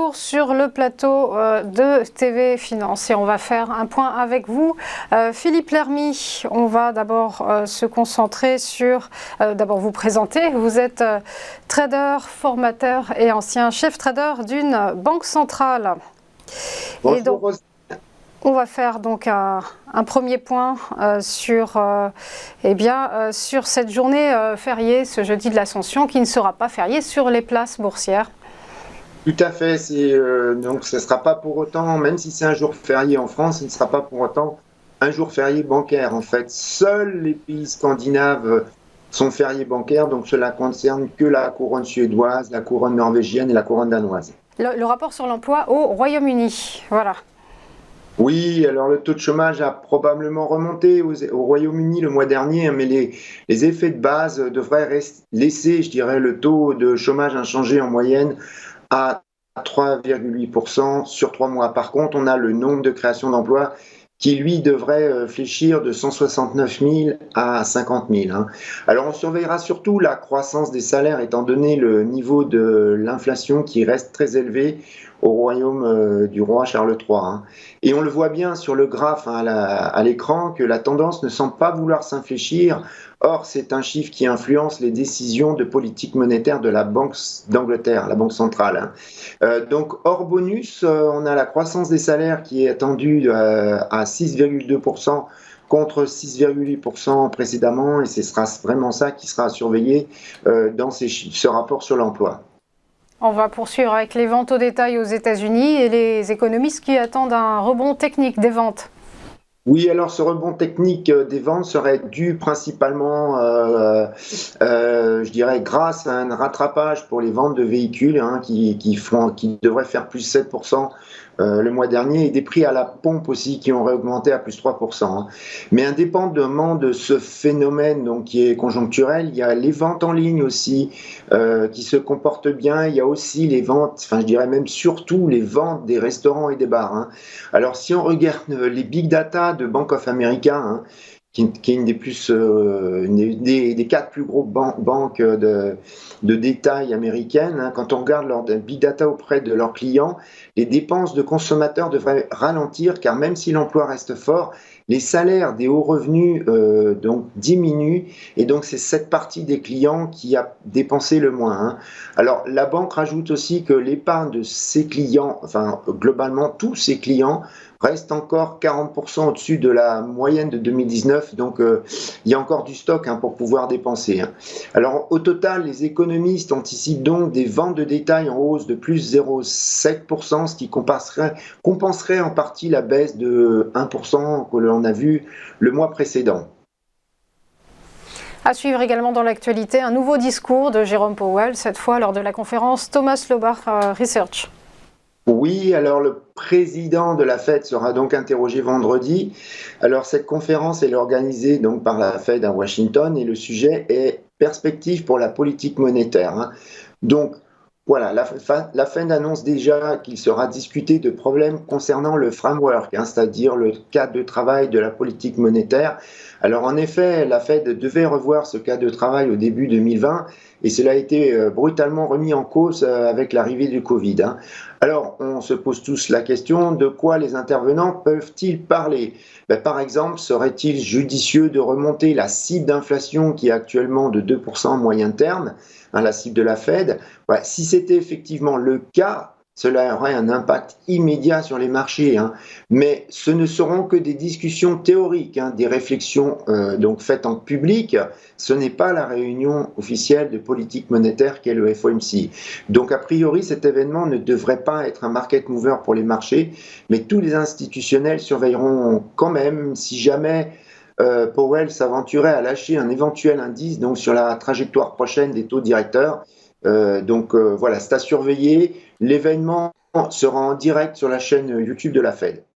retour sur le plateau de TV Finance et on va faire un point avec vous. Philippe Lermy, on va d'abord se concentrer sur, d'abord vous présenter. Vous êtes trader, formateur et ancien chef trader d'une banque centrale. Bonjour, et donc, on va faire donc un premier point sur cette journée fériée, ce jeudi de l'Ascension, qui ne sera pas férié sur les places boursières. Tout à fait. Donc, ce ne sera pas pour autant, même si c'est un jour férié en France, ce ne sera pas pour autant un jour férié bancaire. En fait, seuls les pays scandinaves sont fériés bancaires, donc cela concerne que la couronne suédoise, la couronne norvégienne et la couronne danoise. Le rapport sur l'emploi au Royaume-Uni, voilà. Oui, alors le taux de chômage a probablement remonté au Royaume-Uni le mois dernier, mais les effets de base devraient laisser, je dirais, le taux de chômage inchangé en moyenne à 3,8% sur 3 mois. Par contre, on a le nombre de créations d'emplois qui, lui, devrait fléchir de 169 000 à 50 000. Alors, on surveillera surtout la croissance des salaires, étant donné le niveau de l'inflation qui reste très élevé au royaume du roi Charles III. Et on le voit bien sur le graphe à l'écran que la tendance ne semble pas vouloir s'infléchir. Or, c'est un chiffre qui influence les décisions de politique monétaire de la Banque d'Angleterre, la Banque centrale. Donc, hors bonus, on a la croissance des salaires qui est attendue à 6,2% contre 6,8% précédemment, et ce sera vraiment ça qui sera surveillé dans ce rapport sur l'emploi. On va poursuivre avec les ventes au détail aux États-Unis et les économistes qui attendent un rebond technique des ventes. Oui, alors ce rebond technique des ventes serait dû principalement, je dirais, grâce à un rattrapage pour les ventes de véhicules qui devraient faire plus 7% le mois dernier, et des prix à la pompe aussi qui ont augmenté à plus 3%. Mais indépendamment de ce phénomène donc, qui est conjoncturel, il y a les ventes en ligne aussi qui se comportent bien. Il y a aussi les ventes, enfin je dirais même surtout les ventes des restaurants et des bars. Alors si on regarde les big data de Bank of America, qui est une des 4 plus grosses banques de détail américaines, quand on regarde leur big data auprès de leurs clients, les dépenses de consommateurs devraient ralentir car même si l'emploi reste fort, les salaires des hauts revenus donc diminuent et donc c'est cette partie des clients qui a dépensé le moins. Alors la banque rajoute aussi que l'épargne de ses clients, enfin globalement tous ses clients, reste encore 40% au-dessus de la moyenne de 2019, donc il y a encore du stock pour pouvoir dépenser. Alors au total, les économistes anticipent donc des ventes de détail en hausse de plus 0,7%, ce qui compenserait en partie la baisse de 1% que l'on a vu le mois précédent. À suivre également dans l'actualité, un nouveau discours de Jérôme Powell, cette fois lors de la conférence Thomas Lombard Research. Oui, alors le président de la Fed sera donc interrogé vendredi. Alors cette conférence est organisée donc par la Fed à Washington et le sujet est perspective pour la politique monétaire. Donc voilà, la Fed annonce déjà qu'il sera discuté de problèmes concernant le framework, c'est-à-dire le cadre de travail de la politique monétaire. Alors en effet, la Fed devait revoir ce cadre de travail au début 2020 et cela a été brutalement remis en cause avec l'arrivée du Covid. Alors on se pose tous la question de quoi les intervenants peuvent-ils parler? Par exemple, serait-il judicieux de remonter la cible d'inflation qui est actuellement de 2% moyen terme, la cible de la Fed? Si c'était effectivement le cas, cela aurait un impact immédiat sur les marchés. Mais ce ne seront que des discussions théoriques, des réflexions donc faites en public. Ce n'est pas la réunion officielle de politique monétaire qu'est le FOMC. Donc a priori, cet événement ne devrait pas être un market mover pour les marchés, mais tous les institutionnels surveilleront quand même si jamais Powell s'aventurait à lâcher un éventuel indice donc sur la trajectoire prochaine des taux directeurs. Voilà, c'est à surveiller. L'événement sera en direct sur la chaîne YouTube de la Fed.